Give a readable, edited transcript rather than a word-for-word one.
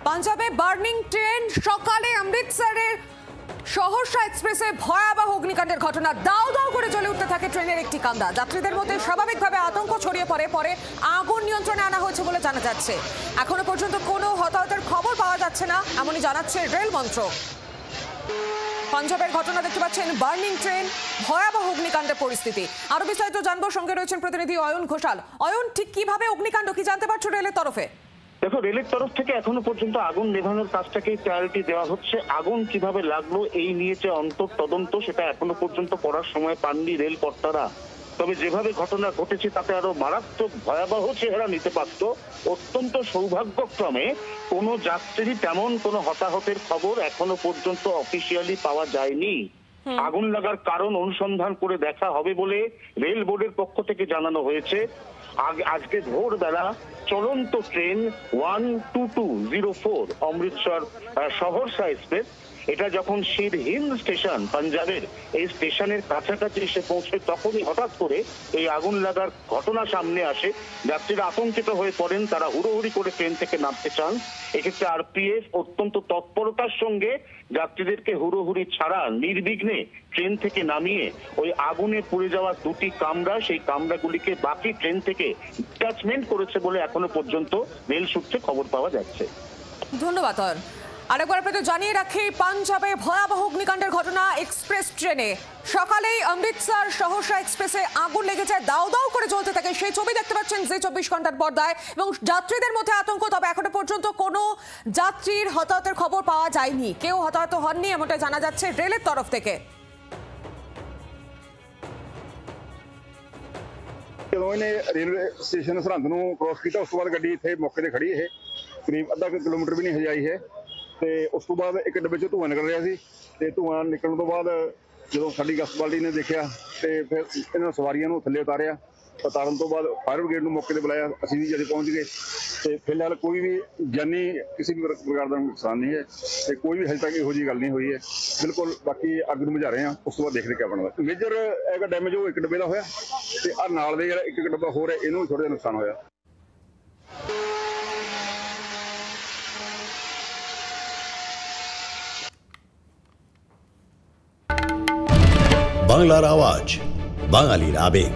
পাঞ্জাবে burning train, সকালে অমৃতসরের সহর্ষা এক্সপ্রেসে ভয়াবহ অগ্নিকাণ্ডের ঘটনা। দাউ দাউ করে জ্বলে উঠতে থাকে ট্রেনের একটি কান্দা। যাত্রীদের মধ্যে স্বাভাবিকভাবে আতঙ্ক ছড়িয়ে পড়ে। পরে আগুন নিয়ন্ত্রণে আনা হয়েছে বলে জানা যাচ্ছে। এখনো পর্যন্ত কোনো হতাহতের খবর পাওয়া যাচ্ছে না, এমনই জানাচ্ছে রেল মন্ত্রক। পাঞ্জাবের ঘটনা দেখতে পাচ্ছেন, বার্নিং ট্রেন, ভয়াবহ অগ্নিকাণ্ডের পরিস্থিতি। আরো বিস্তারিত জানবো, সঙ্গে রয়েছেন প্রতিনিধি অয়ন ঘোষাল। অয়ন, ঠিক কিভাবে অগ্নিকাণ্ড, কি জানতে পারছো রেলের তরফে? দেখো, রেলের তরফ থেকে এখনো পর্যন্ত আগুন নেভানোর কাজটাকে প্রায়োরিটি দেওয়া হচ্ছে। আগুন কিভাবে লাগলো এই নিয়ে যে তদন্ত, সেটা এখনো পর্যন্ত করার সময় পাননি রেল কর্তারা। তবে যেভাবে ঘটনা ঘটেছে তাতে আরো মারাত্মক ভয়াবহ চেহারা নিতে পারত। অত্যন্ত সৌভাগ্যক্রমে কোনো যাত্রী তেমন কোনো হতাহতের খবর এখনো পর্যন্ত অফিসিয়ালি পাওয়া যায়নি। আগুন লাগার কারণ অনুসন্ধান করে দেখা হবে বলে রেল বোর্ডের পক্ষ থেকে জানানো হয়েছে। আজকে ভোরবেলা চলন্ত ট্রেন 12204 অমৃতসর সহর্ষা এক্সপ্রেস, এটা যখন সিরহিন্দ স্টেশন পাঞ্জাবের এই স্টেশনের কাছাকাছি এসে পৌঁছে, তখনই হঠাৎ করে এই আগুন লাগার ঘটনা সামনে আসে। যাত্রীরা আতঙ্কিত হয়ে পড়েন, তারা হুড়োহুড়ি করে ট্রেন থেকে নামতে চান। এক্ষেত্রে আরপিএফ অত্যন্ত তৎপরতার সঙ্গে যাত্রীদেরকে হুড়োহুড়ি ছাড়া নির্বিঘ্নে ট্রেন থেকে নামিয়ে ওই আগুনে পুড়ে যাওয়া দুটি কামরা, সেই কামরাগুলিকে বাকি ট্রেন থেকে ডিটাচমেন্ট করেছে বলে এখনো পর্যন্ত রেল সূত্রে খবর পাওয়া যাচ্ছে। ধন্যবাদ। আরেকবার আপনাদের জানিয়ে রাখি, পাঞ্জাবে ভয়াবহ অগ্নিকাণ্ডের ঘটনা। এক্সপ্রেস ট্রেনে সকালেই অমৃতসর সহর্ষা এক্সপ্রেসে আগুন লেগে যায়, দাউ দাউ করে জ্বলতে থাকে। সেই ছবি দেখতে পাচ্ছেন জি 24 ঘন্টার পর্দায়, এবং যাত্রীদের মধ্যে আতঙ্ক। তবে এখনো পর্যন্ত কোনো যাত্রীর হতাহতের খবর পাওয়া যায়নি, কেউ হতাহত হননি, এমনটা জানা যাচ্ছে রেলের তরফ থেকে। ਜਦੋਂ ਇਹਨੇ ਰੇਲਵੇ ਸਟੇਸ਼ਨ ਸਰਹੰਦ ਨੂੰ ਕ੍ਰੋਸ ਕੀਤਾ, ਉਸ ਤੋਂ ਬਾਅਦ ਗੱਡੀ ਇੱਥੇ ਮੌਕੇ ਤੇ ਖੜੀ। ਇਹ ਕਰੀਬ ਅੱਧਾ ਕਿਲੋਮੀਟਰ ਵੀ ਨਹੀਂ ਹਜਾਈ ਹੈ, ਤੇ ਉਸ ਤੋਂ ਬਾਅਦ ਇੱਕ ਡੱਬੇ 'ਚੋਂ ਧੂੰਆਂ ਨਿਕਲ ਰਿਹਾ ਸੀ। ਤੇ ਧੂੰਆਂ ਨਿਕਲਣ ਤੋਂ ਬਾਅਦ ਜਦੋਂ ਸਾਡੀ ਗਸ਼ਤ ਪਾਰਟੀ ਨੇ ਦੇਖਿਆ, ਤੇ ਫਿਰ ਇਹਨਾਂ ਸਵਾਰੀਆਂ ਨੂੰ ਥੱਲੇ ਉਤਾਰਿਆ। ਉਤਾਰਨ ਤੋਂ ਬਾਅਦ ਫਾਇਰ ਬ੍ਰਿਗੇਡ ਨੂੰ ਮੌਕੇ ਤੇ ਬੁਲਾਇਆ, ਅਸੀਂ ਵੀ ਜਦੋਂ ਪਹੁੰਚ ਗਏ। ਤੇ ਫਿਲਹਾਲ ਕੋਈ ਵੀ ਜਾਨੀ ਕਿਸੇ ਵੀ ਪ੍ਰਕਾਰ ਦਾ ਨੁਕਸਾਨ ਨਹੀਂ ਹੈ, ਤੇ ਕੋਈ ਵੀ ਹਜੇ ਤੱਕ ਇਹੋ ਜਿਹੀ ਗੱਲ ਨਹੀਂ ਹੋਈ ਹੈ। ਬਿਲਕੁਲ ਬਾਕੀ ਅੱਗ ਨੂੰ ਬੁਝਾ ਰਹੇ ਹਾਂ, ਉਸ ਤੋਂ ਬਾਅਦ ਦੇਖਦੇ ਕਿਆ ਬਣਦਾ। ਮੇਜਰ ਹੈਗਾ ਡੈਮੇਜ ਉਹ ਇੱਕ ਡੱਬੇ ਦਾ ਹੋਇਆ, ਤੇ ਆ ਨਾਲ ਦੇ ਜਿਹੜਾ ਇੱਕ ਡੱਬਾ ਹੋਰ ਹੈ, ਇਹਨੂੰ ਥੋੜਾ ਜਿਹਾ ਨੁਕਸਾਨ ਹੋਇਆ। বাংলার আওয়াজ, বাঙালির আবেগ।